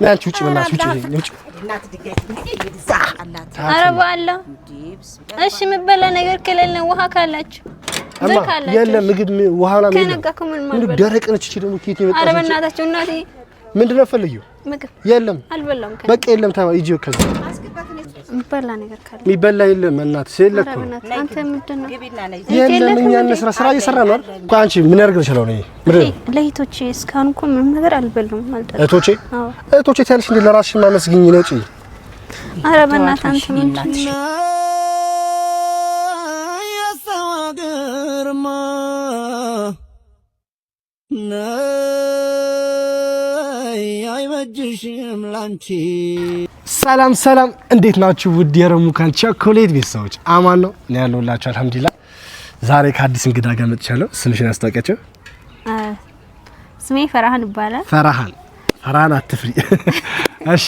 ናንቺ ውጪ በእናትሽ ውጪ አረባላ እሺ ምበላ ነገር ከሌለ ውሃ ካላችሁ የለም ምግብ ውሃና ምን ደረቅ ነች እቺ ደግሞ ኬት ይመጣ አረ በእናታችሁ እናቴ ምንድነው ፈልጊው ምግብ የለም አልበላም በቃ የለም ተባይ ይጂው ከዛ ምበላ ነገር ካለ ሚበላ የለም እናት ስለኩ አንተ ምንድነው የለም እኛ ስራ እየሰራ ነው እኮ አንቺ ምን ያርግልሽ ነው ለይቶቼ እስካሁን እኮ ምንም ነገር አልበላም ማለት እህቶቼ ታልሽ እንደ ለራስሽ ማመስግኝ ነው እጪ አረ በእናትህ አንተ ምንድነው ያሳገርማ አይበጅሽም ላንቺ ሰላም እንዴት ናችሁ ውድ የረሙካን ቸኮሌት ቤተሰቦች አማን ነው እኔ ያለሁላችሁ አልሐምዱሊላህ ዛሬ ከአዲስ እንግዳ ጋር መጥቻለሁ ስምሽን አስተዋውቂያቸው ስሜ ፈራሃን ይባላል ፈራሃን አትፍሪ እሺ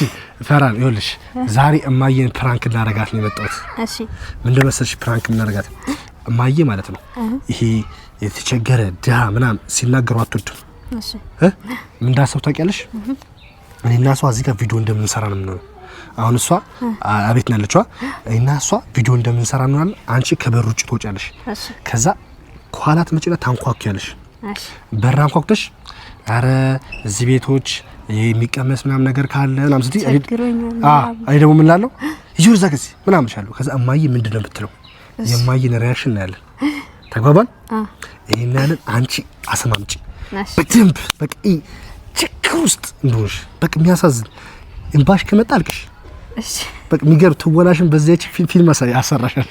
ፈራሃን ይኸውልሽ ዛሬ እማዬን ፕራንክ እናደርጋት ነው የመጣሁት እሺ ምን እንደመሰልሽ ፕራንክ እናደርጋት እማዬ ማለት ነው ይሄ የተቸገረ ድሃ ምናምን ሲናገሩ አትወድም እሺ ምን እንዳሰብ ታውቂያለሽ እኔና እሷ እዚህ ጋር ቪዲዮ እንደምንሰራ ነው የምንለው አሁን እሷ አቤት ነው ያለችው እኔና እሷ ቪዲዮ እንደምንሰራ ነው አይደል አንቺ ከበር ውጭ ትወጫለሽ ከዛ ኳላት መጪና ታንኳኩያለሽ በር አንኳኩተሽ አረ እዚህ ቤቶች የሚቀመስ ምናምን ነገር ካለ ምናምን ስትይ አይ ደግሞ ምን ላለው ይጆር ዘግዚ ምናምን ሻለው ከዛ እማዬ ምንድነው የምትለው የማዬን ሪአክሽን ነው ያለን ተግባባን ይሄን ያለን አንቺ አሰማምጪ በደንብ በቃ ችግር ውስጥ እንደሆንሽ በቃ የሚያሳዝን እንባሽ ከመጣ አልቅሽ እሺ በቃ የሚገርም ትወናሽን በዚያች ፊልም ያሰራሻል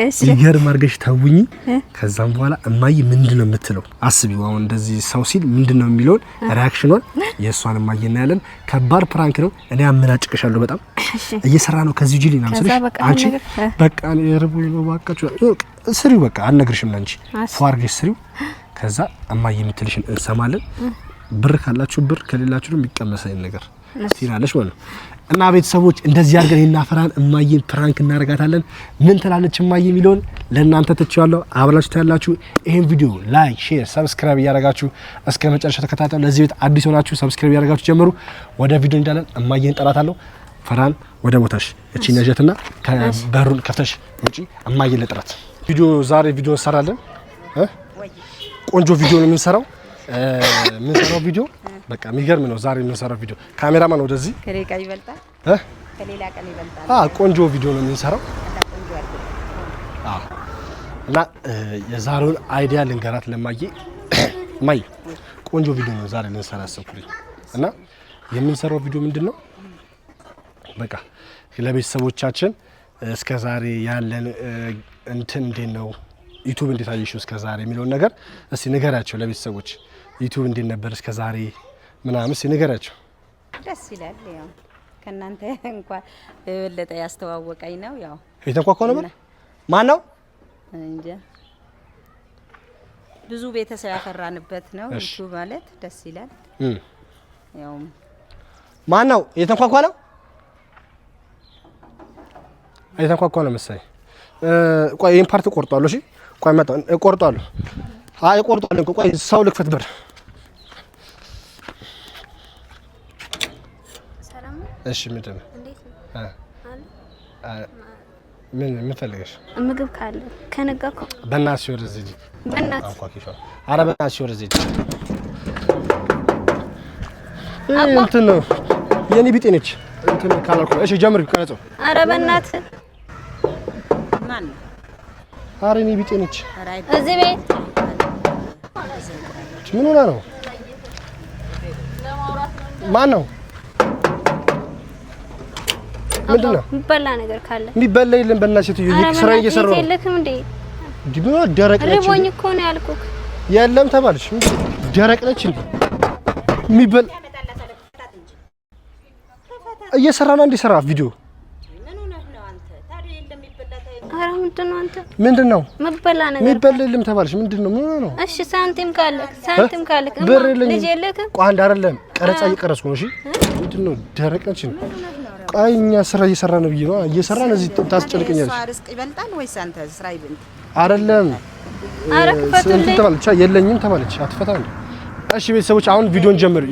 እሺ ይገርም አድርገሽ ታውኝ ከዛም በኋላ እማዬ ምንድነው የምትለው አስቢው አሁን እንደዚህ ሰው ሲል ምንድነው የሚለው ሪአክሽኑን የእሷን እማዬ እናያለን ከባድ ፕራንክ ነው እኔ አመናጭቅሻለሁ በጣም እየሰራ ነው ከዚህ ጂሊ ነው ስለሽ አንቺ በቃ የርቡይ ነው ባካችሁ ስሪው በቃ አልነግርሽም ላንቺ ፏርገሽ ስሪው ከዛ እማዬ የምትልሽን እንሰማለን ብር ካላችሁ ብር ከሌላችሁ ደግሞ የሚቀመሰኝ ነገር ትይናለሽ ማለት ነው እና ቤተሰቦች እንደዚህ አድርገን እናፈራን እማዬን ፕራንክ እናደርጋታለን ምን ትላለች እማዬ የሚለውን ለእናንተ ተቻለው አብራችሁ ታያላችሁ ይሄን ቪዲዮ ላይክ ሼር ሰብስክራይብ ያደርጋችሁ እስከ መጨረሻ ተከታተሉ ለዚህ ቤት አዲስ ሆናችሁ ሰብስክራይብ ያደርጋችሁ ጀምሩ ወደ ቪዲዮ እንዳለን እማዬን ጠራታለሁ ፈራን ወደ ቦታሽ እቺ ነጀትና ከበሩን ከፍተሽ ውጪ እማዬን ለጥራት ዛሬ ቪዲዮ እንሰራለን ቆንጆ ቪዲዮ ነው የምንሰራው ምንሰራው ቪዲዮ በቃ የሚገርም ነው ዛሬ የምንሰራው ቪዲዮ ካሜራማን ወደዚህ ከሌላ ቀን ይበልጣል ከሌላ ቀን ይበልጣል ቆንጆ ቪዲዮ ነው የምንሰራው እና የዛሬውን አይዲያ ልንገራት ለማዬ ማዬ ቆንጆ ቪዲዮ ነው ዛሬ ልንሰራ ያሰብኩኝ እና የምንሰራው ቪዲዮ ምንድነው በቃ ለቤተሰቦቻችን እስከ ዛሬ ያለን እንትን እንዴት ነው ዩቲዩብ እንዴት አየሽው እስከ ዛሬ የሚለው ነገር እስቲ ንገራቸው ለቤተሰቦች ዩቲዩብ እንዴት ነበር እስከ ዛሬ ምናምን እስቲ ንገራቸው ደስ ይላል ያው ከናንተ እንኳን በለጠ ያስተዋወቀኝ ነው ያው የተንኳኳው ነበር ማን ነው እንጂ ብዙ ቤተሰብ ያፈራንበት ነው ዩቲዩብ ማለት ደስ ይላል ያው ማን ነው የተንኳኳው ነው የተንኳኳው ነው መሰለኝ ቆይ ይሄን ፓርት ቆርጧል እሺ ቆይ መጣ ቆርጧል አይ ቆርጧል ቆይ ሰው ልክፈት በር ሰላም እሺ ምንድነው ምን ፈልገሽ ምግብ ካለ ከነጋኩ በእናትሽ ወደዚህ በእናትሽ አንኳኪሽ አረ በእናትሽ ወደዚህ እንትን ነው የኔ ቢጤ ነች እንትን ካላልኩ እሺ ጀምሪ ቀረጾ አረ በእናትህ ማን አረ እኔ ቢጤ ነች እዚህ ቤት ምን ሆነ ነው ማን ነው ምንድነው የሚበላ ነገር ካለ የሚበላ የለም በእናትሽ ስራ እየሰራሁ ነው የለክም እንዴ ዲቦ ደረቅ ነች ሪቦኝ እኮ ነው ያልኩክ የለም ተባልሽ ደረቅ ነች እንዴ የሚበላ እየሰራና እንዲሰራ ቪዲዮ ምንድነው መበላ ነገር የሚበላ የለም ተባልሽ ምንድነው ምን ነው እሺ ሳንቲም ካለ ብር ልጅ የለክ ቋንዳ አይደለም ቀረጻ እየቀረስኩ ነው እሺ ምንድነው ደረቅ ነች ቃይኛ ስራ እየሰራ ነው ብዬ ነው እየሰራን እዚህ ታስጨልቀኛለሽ ፋርስቅ ይበልጣል ወይስ አንተ ስራ ይበልጥ አይደለም አረክፈቱልኝ ተባለች የለኝም ተባለች አትፈታ እንዴ እሺ ቤተሰቦች አሁን ቪዲዮን ጀምር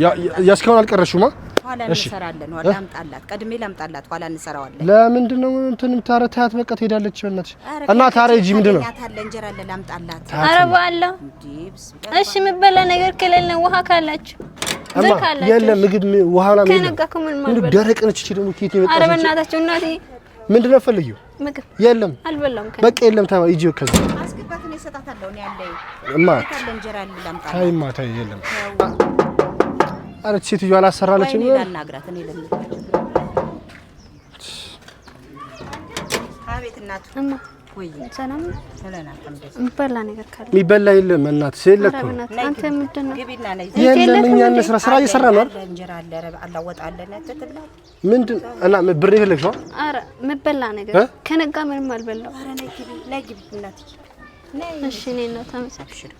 ያስከውን አልቀረሽውማ ኋላ እንሰራለን ኋላ ላምጣላት ቀድሜ ላምጣላት ኋላ እንሰራዋለን ለምንድን ነው እንትን ታረታት በቃ ትሄዳለች በእናትሽ እና ታረጂ ምንድን ነው ታለ እንጀራ አለ ላምጣላት ኧረ በአላ እሺ የምበላ ነገር ከሌለ ውሃ ካላችሁ ብር ካላችሁ የለም ምግብ ውሃና ምን ከነጋኩ ምን ማለት ደረቅ ነች እቺ ደግሞ ኬት ይመጣ ኧረ በእናታችሁ እናቴ ምንድን ነው ፈልጊው ምግብ የለም አልበላም በቃ የለም ታባ ይጂ ከዛ አስገባት ነው እሰጣታለሁ እኔ ያለኝ እማ ታለ እንጀራ አለ ላምጣላት ታይማ ታይ የለም አረች ሴትዮ አላሰራለች ነው ላናግራት እኔ ለምን አቤት እናቱ እማ ወይ ሰላም ሰላም ተምደስ የምበላ ነገር ካለ የሚበላ የለም እናት ሲለኩ አንተ ምንድን ነው ግቢና ነይ የለም እኛ ስራ እየሰራ ነው እንጀራ አለ ረብ አላወጣለን ተትብላ ምንድን እና ብር ይፈልግሽው ኧረ የምበላ ነገር ከነጋ ምንም አልበላው ኧረ ነይ ግቢ እናት ነይ እሺ እኔ ነው ተመሳሽር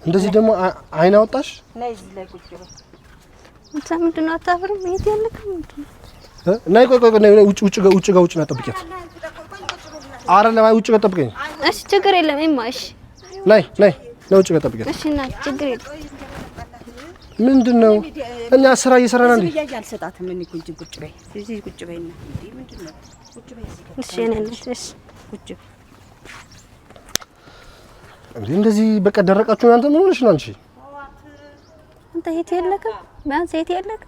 እንደዚህ ደግሞ አይን አወጣሽ ነይ እዚህ ላይ ቁጭ በል አንተ ምንድን ነው አታፍርም የት ያለክ ምንድን ነው ነይ ቆይ ነይ ውጭ ጋር ጠብቂያት ኧረ ለማይ ውጭ ጋር ጠብቀኝ እሺ ችግር የለም እማ እሺ ነይ ውጭ ጋር ጠብቂያት እሺ እና ችግር የለም ምንድነው እኛ ስራ እየሰራን እንዴ ይያይ አልሰጣትም እኔ ቁጭ በይ እዚህ ቁጭ በይና እንዴ ምንድነው ቁጭ በይ እሺ እኔ እሺ ቁጭ እንዴ እንደዚህ በቃ ደረቃችሁ እናንተ ምን ሆነሽ ነው አንቺ አንተ የት ያለክ ቢያንስ የት ያለክ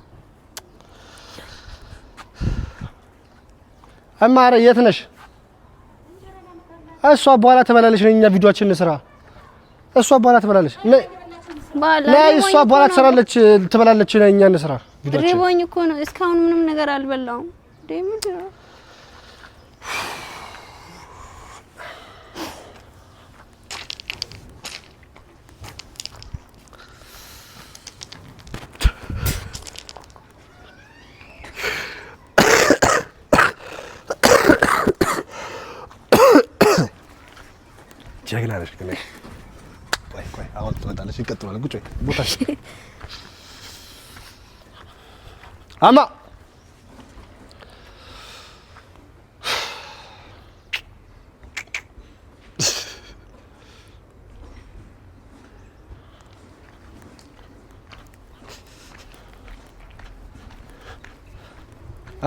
አማረ የት ነሽ እሷ በኋላ ተበላለሽ ነው እኛ ቪዲዮአችን እንስራ እሷ በኋላ ተበላለሽ ነይ እሷ በኋላ ትሰራለች ተበላለች ነው እኛ እንስራ ቪዲዮአችን ሪቦኝ እኮ ነው እስካሁን ምንም ነገር አልበላውም እንዴ ምንድን ነው ጀግና ነሽ ግን ቆይ አሁን ትመጣለሽ ይቀጥላል ቁጭ ቦታሽ አማ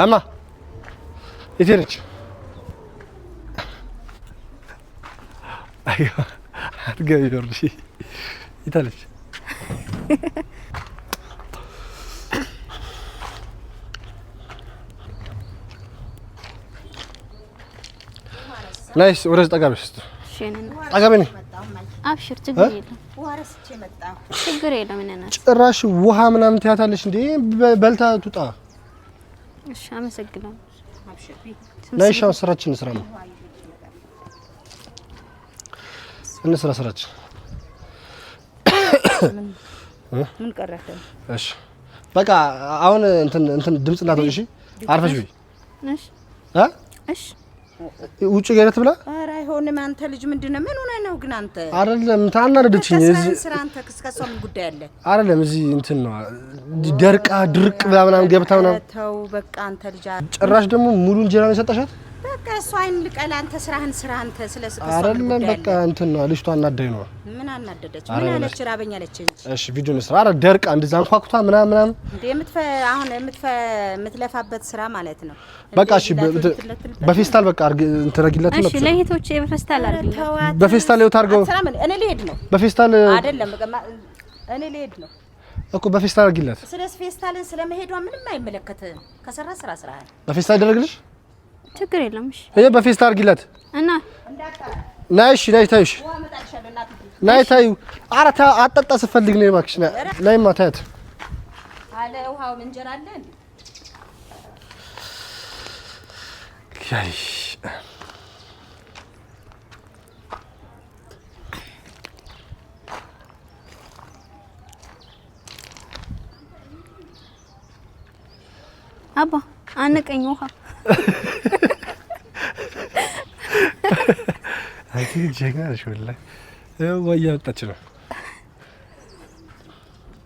አማ የት ሄደች አዮ አድርገው ይወርሽ ይታለች ናይስ ወረዝ ጠጋብሽ ጠጋብኝ አብሽር ችግር የለም ወረስቼ መጣሁ ችግር የለም እኔ ነኝ ጭራሽ ውሃ ምናምን ትያታለሽ እንዴ በልታ ትውጣ እሺ አመሰግናለሁ አብሽር ናይስ ስራችን ስራ ነው እንስራ ስራችን ምን ቀረተ እሺ በቃ አሁን እንትን ድምጽ እንዳትወጪ እሺ አርፈሽ ቢይ እሺ እሺ ውጭ ገረት ብላ ኧረ አይሆንም አንተ ልጅ ምንድነው ምን ሆነ ነው ግን አንተ አይደለም ታናደደችኝ እዚህ ስራ አንተ ከስከሷ ምን ጉዳይ አለ አይደለም እዚህ እንትን ነው ደርቃ ድርቅ ብላ ምናምን ገብታ ምናምን ተው በቃ አንተ ልጅ ጭራሽ ደግሞ ሙሉ እንጀራ ነው የሰጠሻት በቃ እሷ አይን ልቀላ አንተ ስራህን ስራ አንተ ስለስከሷ አይደለም በቃ እንትን ነው ልጅቷ አናዳኝ ነው ምን አናደደች ምን አለች ራበኛ አለች እሺ ቪዲዮ እንስራ አረ ደርቃ እንደዛ አንኳኩታ ምናምን እንዴ የምትለፋበት ስራ ማለት ነው በቃ እሺ በፌስታል በቃ እንትረጊላት ነው እሺ ለይቶች በፌስታል አድርጊ በፌስታል ይወት አድርገው እኔ ልሄድ ነው በፌስታል አይደለም እኔ ልሄድ ነው እኮ በፌስታል አድርጊላት ስለዚህ ፌስታልን ስለመሄዷ ምንም አይመለከትም ከሰራ ስራ በፌስታል ይደረግልሽ ችግር የለም እሺ ይሄ በፌስታል አድርጊላት እና ናይሽ ታይሽ ናይ ታዩ አራታ አጠጣ ስፈልግ ነው እባክሽ ናይማ ታያት አለ ውሃው እንጀራ አለ እንዴ ያይሽ አባ አንቀኝ ውሃ አይ ጀግና ነሽ ወላሂ ወያ ወጣች ነው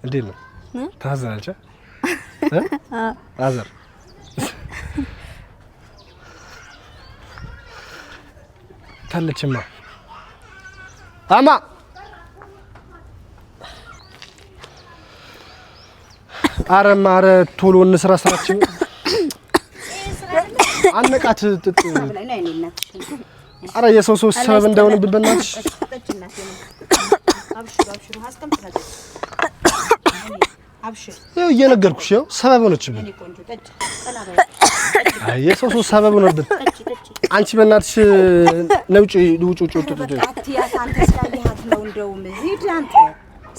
እንዴት ነው ታዛለች አዘር ታለችማ አማ አረማ አረ ቶሎ እንስራ ስራችን አንቃት ጥጥ አረ የሰው ሰበብ እንዳይሆንብን በእናትሽ አብሽር ይኸው እየነገርኩሽ ይኸው ሰበብ ሆነችብን አይ የሰው ሰበብ ሆነብን አንቺ በእናትሽ ነውጪ ውጭ አትያት አንተ ስላልያት ነው እንደውም ሂድ አንተ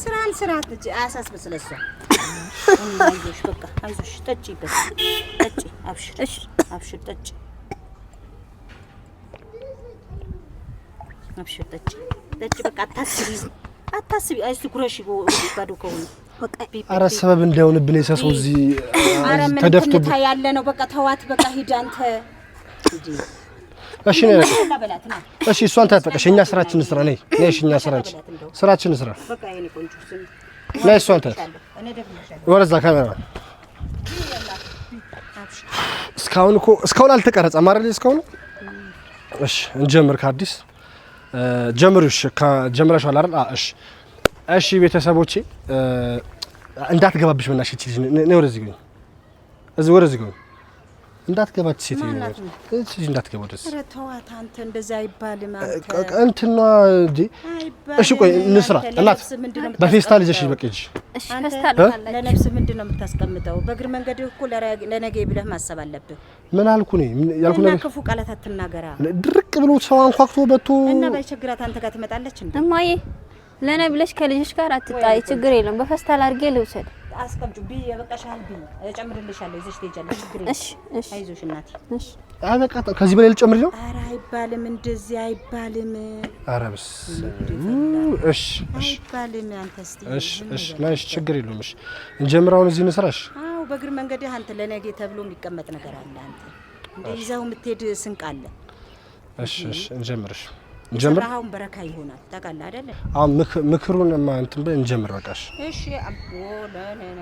ስራን ስራት አያሳስብ ስለሷ አይዞሽ በቃ አይዞሽ ጠጪበት ጠጪ አብሽር እሺ አብሽር ጠጪ አብሽር ጠጪ በቃ አታስቢ አይሱ ኩረሽ ባዶ ከሆነ በቃ አረ ሰበብ እንዳይሆንብን የሰው እዚህ ተደፍቶ ያለ ነው በቃ ተዋት በቃ ሂድ አንተ እሺ ነው እሺ እሷን ታጠቀሽ እኛ ስራችን ስራ ነይ ነይሽ እኛ ስራችን ስራ በቃ የኔ ቆንጆ ስም ነይ እሷን ታጠ ወረዛ ካሜራ እስካሁን አልተቀረጸም አይደል እስካሁን እሺ እንጀምር ከአዲስ ጀምሩሽ ከጀምራሽዋል አይደል እሺ ቤተሰቦቼ እንዳትገባብሽ ምናሽ እቺ ነይ ወደዚህ ግኝ ወደዚህ ግኝ እንዳትገባች ሴት ይላል እቺ እንዳትገባ ደስ ኧረ ተዋት አንተ እንደዛ አይባልም አንተ እንትና እንጂ እሺ ቆይ እንስራ እናት በፌስታል ይዘሽ በቀጅ እሺ ፌስታል ለነፍስ ምንድነው የምታስቀምጠው በእግር መንገድ እኮ ለነገ ብለህ ማሰብ አለብህ ምን አልኩ ነኝ ያልኩ ነገር ክፉ ቃላት አትናገራ ድርቅ ብሎ ሰው አንኳክቶ በቶ እና ባይቸግራት አንተ ጋር ትመጣለች እንዴ እማዬ ለኔ ብለሽ ከልጅሽ ጋር አትጣይ ችግር የለም በፌስታል አድርጌ ልውሰድ አስቀምጪ ቢ የበቃሻል ቢ እጨምርልሻለሁ ይዘሽ ትሄጃለሽ ችግር የለም እሺ አይዞሽ እናቴ እሺ አበቃ ከዚህ በላይ ልጨምር ነው ኧረ አይባልም እንደዚህ አይባልም ኧረ በስ እሺ አይባልም አንተ እስቲ እሺ ማሽ ችግር የለውም እሺ እንጀምራውን እዚህ እንስራሽ አዎ በእግር መንገድ አንተ ለነገ ተብሎ የሚቀመጥ ነገር አለ አንተ እንደይዛው የምትሄድ ስንቅ አለ እሺ እንጀምርሽ እንጀምራውን በረካ ይሆናል ታውቃለህ አይደል አሁን ምክሩን እንትን በል እንጀምር በቃሽ እሺ አቦ ለነነ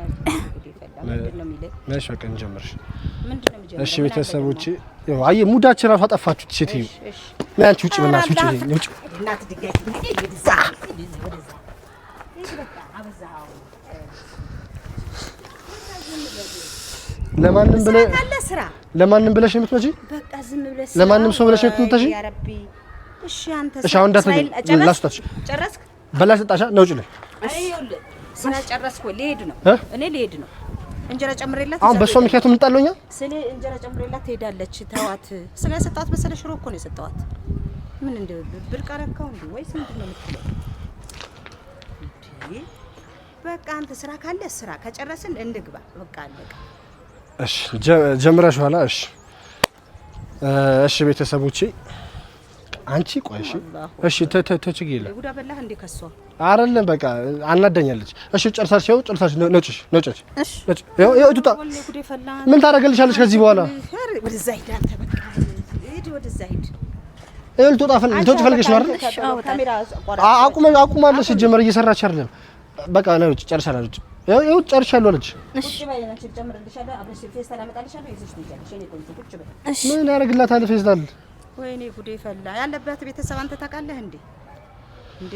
ምንድነው የሚለው ነሽ በቃ እንጀምርሽ ምንድነው የሚጀምረው እሺ ቤተሰቦቼ ያው አይ ሙዳችን ራሱ አጠፋችሁት ሴትዮ ነይ አንቺ ውጪ በእናትሽ ውጪ እናት ድጋይ ይድዛ በቃ አበዛው ለማንም ብለሽ የምትመጪ በቃ ዝም ብለሽ ለማንም ሰው ብለሽ የምትመጪ ያ ረቢ እሺ አንተ እሺ አሁን እንዳትነኝ ላስታሽ ጨረስክ በላሽ ተጣሻ ነው ጭልኝ አይ ይኸውልህ ስራ ጨረስኩ ልሄድ ነው እኔ ልሄድ ነው እንጀራ ጨምሬላት አሁን በሷ ምክንያቱም እንጣለውኛ ስለ እንጀራ ጨምሬላት ትሄዳለች ተዋት ስጋ ሰጣት መሰለ ሽሮ እኮ ነው የሰጣዋት ምን እንደ ብርቅ አረካው እንዴ ወይስ ምንድነው የምትለው እንዴ በቃ አንተ ስራ ካለ ስራ ከጨረስን እንግባ በቃ አለቀ እሺ ጀምራሽዋላ እሺ ቤተሰቦቼ አንቺ ቆይ እሺ ተችግይለ ጉዳ በላህ እንዴ ከሷ አይደለም በቃ አናደኛለች እሺ ጨርሳሽ ነጭሽ እሺ ይኸው ቱታ ምን ታደርገልሻለሽ ከዚህ በኋላ ወደዛ ሂድ አንተ በቃ ሂድ ወደዛ ሂድ ይኸው ልትወጣ ፈልገሽ ነው አይደል አቁማለሽ ጀመር እየሰራች አይደለም በቃ ነው ጨርሻለሁ ይኸው ጨርሻለሁ አለች እሺ ባይናች ጨምርልሻለሁ አብረሽ ፌስታል አመጣልሻለሁ ይዘሽ ትሄጃለሽ እኔ ቆንጆ ቁጭ በል ምን ያደርግላታል ፌስታል ወይኔ ጉዴ ፈላ ያለበት ቤተሰብ አንተ ታውቃለህ እንዴ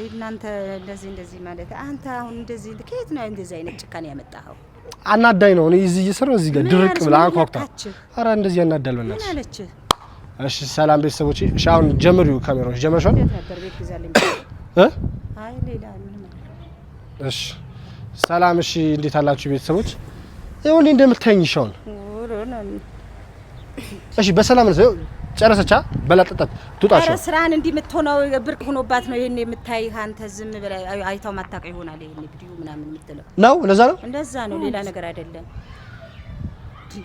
እናንተ እንደዚህ ማለት አንተ አሁን እንደዚህ ከየት ነው እንደዚህ አይነት ጭካኔ ያመጣኸው አናዳኝ ነው እኔ እዚህ እየሰራሁ እዚህ ጋር ድርቅ ብላ አንኳኩታ ኧረ እንደዚህ ያናዳል በእናትሽ ምን አለች እሺ ሰላም ቤተሰቦቼ እሺ አሁን ጀምሪው ካሜራውን ጀመርሻል ነበር ቤት ይዛልኝ አይ ሌላ ምንም እሺ ሰላም እሺ እንዴት አላችሁ ቤተሰቦች ይኸው እንዴ እንደምታዩኝ ሻውን እሺ በሰላም ነው ጨረሰቻ በላጠጣት ቱጣሽ ስራን እንዲምትሆነው ብርቅ ሆኖባት ነው ይሄን የምታይ አንተ ዝም ብለህ አይታው ማታቀው ይሆናል ይሄን ቪዲዮ ምናምን የምትለው ነው እንደዛ ነው ሌላ ነገር አይደለም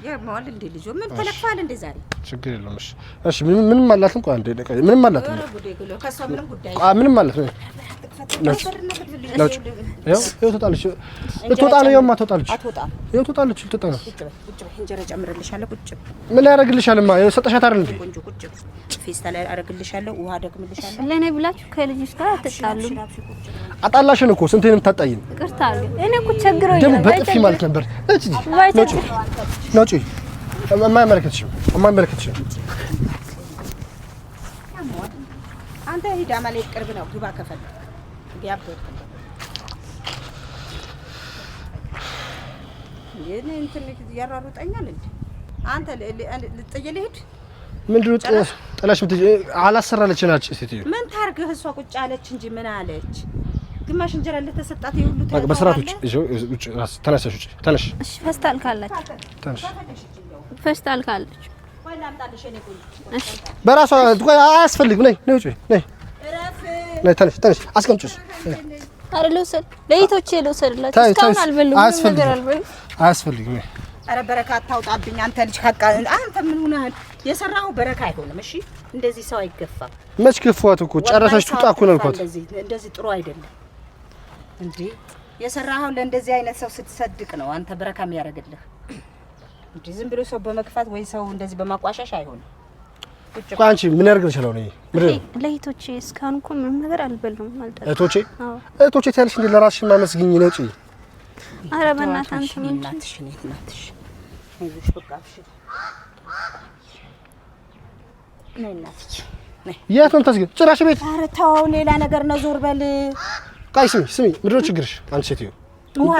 የማዋል እንደ ልጅ ምን ተለፋል እንደ ዛሬ ችግር የለውም እሺ ምንም ማለት እንኳን እንደ ምንም ማለት ነው ከሷ ምንም ጉዳይ ምንም ማለት ነው ይኸው ትወጣለች ልትወጣ ነው የማ ትወጣለች ይኸው ትወጣለች ልትወጣ ነው እንጀራ ጨምርልሻለሁ ቁጭ ምን ያደርግልሻልማ ሰጠሻት አይደል እንዴ ቆንጆ ቁጭ ፌስታል አደርግልሻለሁ ውሃ ደግምልሻለሁ ለኔ ብላችሁ ከልጅሽ ጋር አትጣሉ አጣላሽን እኮ ስንቴንም ታጣይን ይቅርታ እኔ እኮ ቸግሮኝ ደግሞ በጥፊ ማለት ነበር እቺ ነውጪ የማይመለከትሽም አንተ ሂዳ ማለት ቅርብ ነው ግባ ከፈለክ ያበርክ እኔ እንትን ያራሩጠኛል እንዴ አንተ ልጥይ ልሂድ ምንድነው ጥላሽ አላሰራለች ናች ሴትዮ ምን ታርግህ እሷ ቁጭ አለች እንጂ ምን አለች ግማሽ እንጀራ ለተሰጣት ይሁሉ በስራቶች ውጭ ተነሳሽ ውጭ ተነሽ እሺ ፈስታል ካለች ተነሽ ፈስታል ካለች ወይ ላምጣልሽ እኔ ቆይ እሺ በራሷ ቆይ አያስፈልግም ነይ ውጭ ነይ ነይ ተነሽ አስቀምጪስ አረ ልውሰድ ለይቶቼ ልውሰድላችሁ እስካሁን አልበሉም ነገር አልበሉም አያስፈልግም አረ በረካት ታውጣብኝ አንተ ልጅ ሀቃ አንተ ምን ሆነህ የሰራው በረካ አይሆንም እሺ እንደዚህ ሰው አይገፋም መች ከፏት እኮ ጨረሰሽ ትውጣ እኮ ነው አልኳት እንደዚህ ጥሩ አይደለም እንዴ የሰራው ለእንደዚህ አይነት ሰው ስትሰድቅ ነው አንተ በረካ የሚያደርግልህ እንዴ ዝም ብሎ ሰው በመክፋት ወይ ሰው እንደዚህ በማቋሻሽ አይሆንም ቋንቺ ምን ያርግልሽ ነው ነኝ ምንድነው ለይቶቼ እስካሁን እኮ ምንም ነገር አልበሉም ማለት እቶቼ ታልሽ እንዴ ለራስሽ ማመስግኝ ነው እጪ አረ በእናትህ አንተ ምን እናትሽ አይዞሽ በቃ እሺ ነይ እናትሽ ነይ የት ነው ታስገ ጭራሽ ቤት አረ ተው ሌላ ነገር ነው ዞር በል ቃይ ስሚ ምንድነው ችግርሽ አንቺ ሴትዮ ውሃ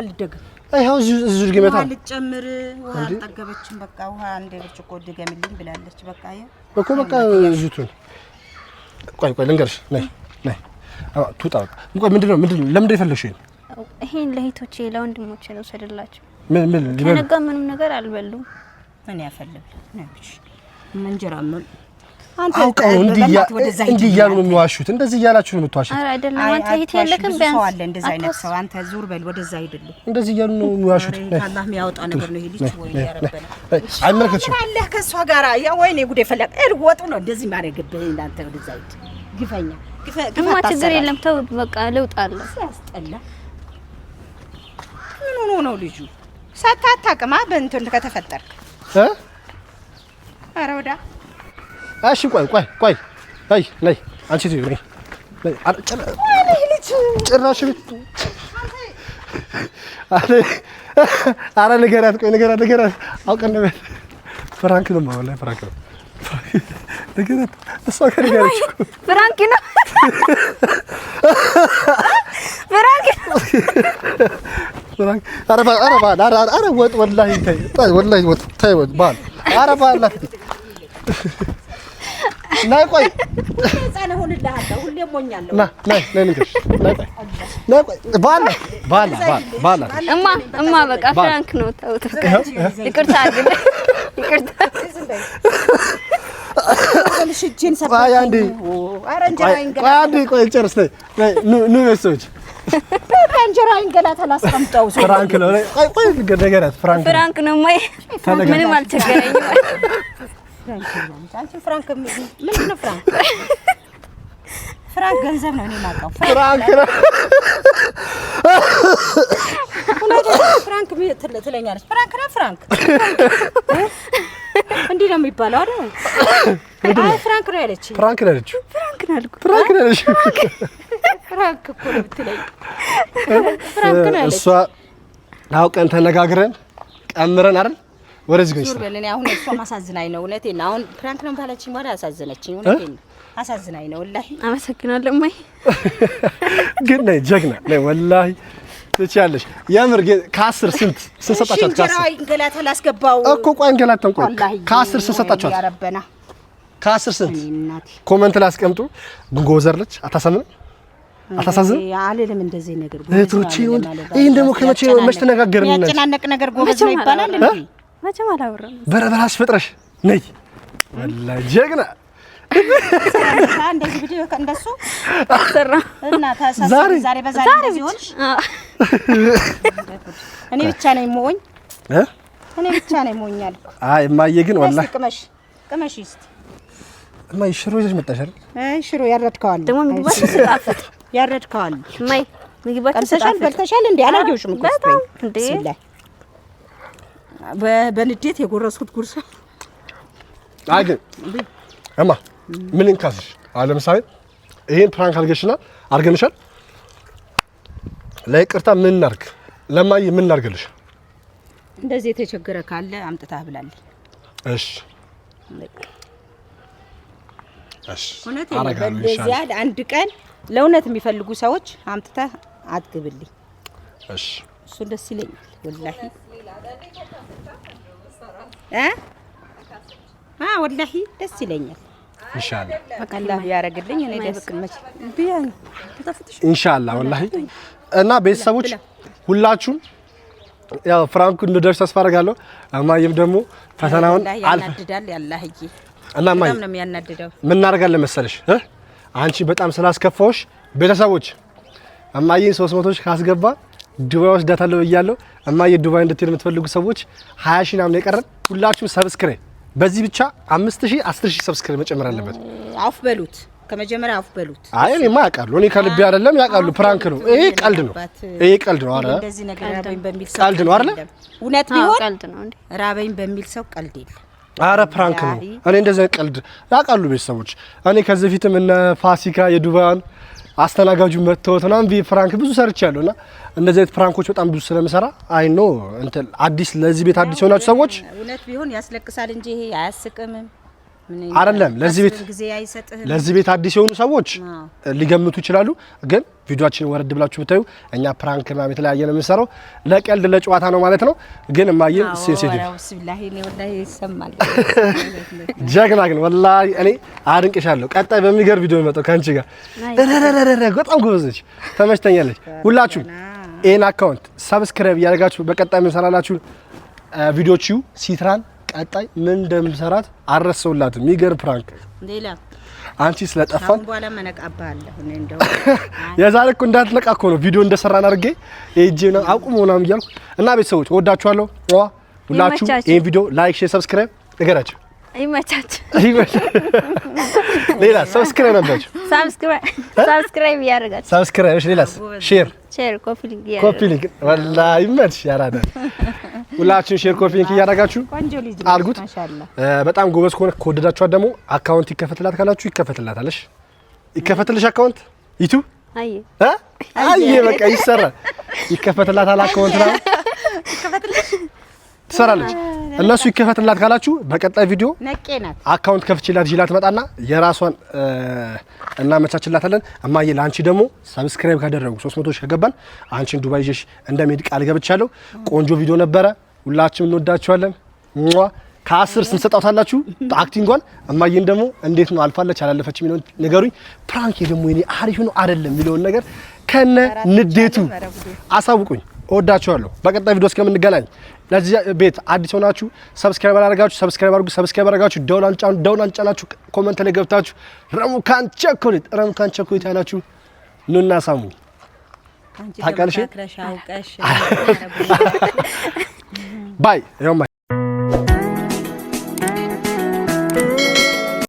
ልደግም አይው እዚህ ድግመታ ውሃ ልጨምር ውሃ አልጠገበችም በቃ ውሃ እንደ ብርጭቆ ድገምልኝ ብላለች በቃ በቃ እዚቱን ቆይ ልንገርሽ ነይ ትውጣ ቆይ ምንድነው ለምን የፈለግሽኝ ይሄን ለይቶቼ ለወንድሞቼ ነው ሰደላችሁ ምን ከነጋ ምንም ነገር አልበሉም ምን ያፈልግ ነብሽ እንጀራ ምን አንተ እንዲህ እያሉ ነው የሚዋሹት እንደዚህ እያላችሁ ነው የምትዋሹት አረ አይደለም አንተ ይሄት ያለከም ቢያንስ አለ እንደዚህ አይነት ሰው አንተ ዙር በል ወደዛ አይደለም እንደዚህ እያሉ ነው የሚዋሹት አላህ የሚያወጣ ነገር ነው ይሄ ልጅ ወይ ያረበና አይመለከትሽም አለ ከሷ ጋራ ያ ወይኔ ጉዴ ፈለቀ ወጡ ነው እንደዚህ ማረግብህ እናንተ ወደዛ አይት ግፈኛ ግፋ ችግር የለም ተው በቃ ለውጣለ ሲያስጠላ ምን ነው ልጁ ሳታጣቅማ በእንትን ከተፈጠርክ አረ ወዳ እሺ ቆይ አይ ነይ አንቺ ትይ ነይ ጭራሽ ቤት አረ ንገራት አውቀን ነው ፍራንክ ነው ማለት ፍራንክ ነው ንገራት እሷ ከነገረች ፍራንክ ነው አረ ወጥ ወላሂ ወጥ ታይ ወጥ ባል አረ ባል ናይ ቆይ ህፃን ሆንልሃለሁ ሁሌ ሞኛለሁ ናይ ንገርሽ ናይ ቆይ ባላ እማ በቃ ፍራንክ ነው ተውት ይቅርታ አድርግ ይቅርታ ልሽጂን ሰባ አንዴ ኧረ እንጀራ ይንገላ ቆይ ጨርስ ነይ ኑ መሰዎች እንጀራ ይንገላ ተላስቀምጠው ፍራንክ ነው ቆይ ነገራት ፍራንክ ነው ማይ ምንም አልቸገረኝም አንቺ ፍራንክ ምንድን ነው ፍራንክ ገንዘብ ነው እኔ የማውቀው ፍራንክ ነው ፍራንክ ትለኛለች ፍራንክ እንዲህ ነው የሚባለው አይደል አይ ፍራንክ ነው ያለችኝ ፍራንክ ነው ያለችው ፍራንክ እኮ ነው ብትለኝ ፍራንክ ነው ያለችው እሷ አውቀን ተነጋግረን ቀምረን አይደል ወረዝ ገይስ ዙር በለኝ አሁን እሷ ማሳዝናኝ ነው እውነቴን አሁን ፍራንክ ነው ባለችኝ ወራ ያሳዝነችኝ እውነቴን አሳዝናኝ ነው ወላሂ አመሰግናለሁ ማይ ግን ነይ ጀግና ነይ ወላሂ ትችያለሽ የምር ከ10 ስንት ሰጣቻት ከ10 እንገላታ ላስገባው እኮ ቆይ እንገላታን ቆይ ከ10 ሰጣቻት ያ ረበና ከ10 ስንት ኮሜንት ላይ አስቀምጡ ጉንጎዘር ልጅ አታሳዝን አልልም እንደዚህ ነገር እህቶቼ ይሄን ደግሞ ከመቼ መች ተነጋገርን እና ያጨናነቅ ነገር ጎበዝ ነው ይባላል እንዴ መቼም አላወራም በረበራስ ፍጥረሽ ነይ ወላሂ ጀግና እንደዚህ ቪዲዮ እንደሱ ሰራ እና ታሳስ ዛሬ በዛሬ እንደዚህ ሆንሽ እኔ ብቻ ነኝ ሞኝ እኔ ብቻ ነኝ ሞኛል አይ እማዬ ግን ወላሂ ቅመሽ እስቲ እማዬ ሽሮ ይዘሽ መጣሽ አይደል አይ ሽሮ ያረድከዋል ደግሞ ምግባችሁ ስጣፍጥ ያረድከዋል ማይ ምግባችሁ ስጣፍጥ በልተሻል እንዴ አላየሁሽም እኮ ስትበይ እንዴ በንዴት የጎረስኩት ጉርሳ አገ እማ ምን እንካስሽ አለ ለምሳሌ ይሄን ፕራንክ አድርገንሻል ለይቅርታ ምን እናርግ ለማዬ ምን እናርግልሽ እንደዚህ የተቸገረ ካለ አምጥታ ብላለች እሺ በዚህ አንድ ቀን ለእውነት የሚፈልጉ ሰዎች አምጥታ አትግብልኝ እሺ እሱ ደስ ይለኛል ወላሂ ወላሂ ደስ ይለኛል። ኢንሻአላህ በቃ አላህ ያረግልኝ እኔ ደስ መች ቢያን ተፈትሽ ኢንሻአላህ ወላሂ እና ቤተሰቦች ሁላችሁም ያው ፍራንኩ እንደደርስ ተስፋ አደርጋለሁ። እማዬም ደግሞ ፈተናውን ያናድዳል ያላህዬ እና እማዬ ምንም ያናድዳው ምን እናደርጋለን መሰለሽ አንቺ በጣም ስላስከፋውሽ ቤተሰቦች እማዬን 300 ሺህ ካስገባ ዱባይ ወስዳታለሁ እያለሁ እማዬ ዱባይ እንድትሄድ የምትፈልጉ ሰዎች 20 ሺህ ምናምን የቀረን ሁላችሁም ሰብስክራይብ በዚህ ብቻ 5000 10000 ሰብስክራይብ መጨመር አለበት። አፍ በሉት ከመጀመሪያ አፍ በሉት። አይ እኔማ ያውቃሉ እኔ ከልቤ አይደለም ያውቃሉ። ፕራንክ ነው ይሄ ቀልድ ነው ይሄ ቀልድ ነው። አረ እንደዚህ ነገር ራበኝ በሚል ሰው ቀልድ ነው አይደል? እውነት ቢሆን ቀልድ ነው እንዴ? ራበኝ በሚል ሰው ቀልድ የለም። አረ ፕራንክ ነው። እኔ እንደዚህ ቀልድ ያውቃሉ ቤተሰቦች። እኔ ከዚህ ፊትም እነ ፋሲካ የዱባይን አስተናጋጁ መተውትና ፍራንክ ብዙ ሰርቻለሁና እንደዚህ አይነት ፍራንኮች በጣም ብዙ ስለምሰራ አይ ኖ እንትን አዲስ ለዚህ ቤት አዲስ የሆናችሁ ሰዎች እውነት ቢሆን ያስለቅሳል እንጂ ይሄ አያስቅም አይደለም። ለዚህ ቤት አዲስ የሆኑ ሰዎች ሊገምቱ ይችላሉ። ግን ቪዲዮአችንን ወረድ ብላችሁ ብታዩ እኛ ፕራንክ እና የተለያየ ነው የምንሰራው ለቀልድ ለጨዋታ ነው ማለት ነው። ግን እማዬን ሴንሲቲቭ ወላሂ እኔ ወላሂ ይሰማል ጀግና ግን ወላሂ እኔ አድንቅሻለሁ። ቀጣይ በሚገርም ቪዲዮ መጣው ካንቺ ጋር በጣም ጎበዝ ነሽ፣ ተመችተኛለች። ሁላችሁም ይሄን አካውንት ሰብስክራይብ ያደርጋችሁ በቀጣይ ምን ሰራላችሁ ቪዲዮቹ ሲትራን ቀጣይ ምን እንደምንሰራት አረሰውላትም። የሚገርም ፕራንክ ሌላ አንቺ ስለጠፋን በኋላ መነቃባለሁ እኔ እንደው የዛሬ እኮ እንዳትነቃ እኮ ነው ቪዲዮ እንደሰራን አድርጌ እጄ ነው አቁሙ ምናምን እያልኩ እና ቤተሰቦች ወዳችኋለሁ። ሁላችሁ ይሄን ቪዲዮ ላይክ፣ ሼር፣ ሰብስክራይብ ነገራችሁ ይመቻችሁ። ሌላ ሰብስክራይብ ናችሁ ሰብስክራይብ ያደርጋችሁ ሰብስክራይብ ሌላስ ሼር ኮፒ ሊንክ ወላሂ ይመች ያራዳ ሁላችሁም ሼር ኮፒ ሊንክ እያደረጋችሁ አድርጉት። በጣም ጎበዝ ከወደዳችኋት ደግሞ አካውንት ይከፈትላት ካላችሁ ይከፈትላታለሽ። ይከፈትልሽ አካውንት ዩቲዩብ አይ በቃ ይሰራል። ይከፈትላታል አካውንት ነው ይከፈትልሽ ትሰራለች። እነሱ ይከፈትላት ካላችሁ በቀጣይ ቪዲዮ ነቄናት አካውንት ከፍችላት ይላት መጣና የራሷን እናመቻችላታለን። እማዬ ላንቺ ደግሞ ሰብስክራይብ ካደረጉ 300 ሺህ ከገባን አንቺን ዱባይ ይዤሽ እንደምሄድ ቃል ገብቻለሁ። ቆንጆ ቪዲዮ ነበረ። ሁላችሁም እንወዳችኋለን። ከ10 ስንሰጣውታላችሁ አክቲንጓን እማዬን ደግሞ እንዴት ነው አልፋለች አላለፈች የሚለውን ንገሩኝ። ፕራንክ ደግሞ እኔ አሪፍ ነው አይደለም የሚለውን ነገር ከነ ንዴቱ አሳውቁኝ። እወዳችኋለሁ። በቀጣይ ቪዲዮ እስከምንገናኝ ለዚህ ቤት አዲስ ሆናችሁ ሰብስክራይብ አላደረጋችሁ ሰብስክራይብ አድርጉ። ሰብስክራይብ አድርጋችሁ ደውል አንጫናችሁ ኮሜንት ላይ ገብታችሁ ረሙካን ቸኮሌት ያላችሁ ኑና ሳሙኝ ታውቃለሽ። ባይ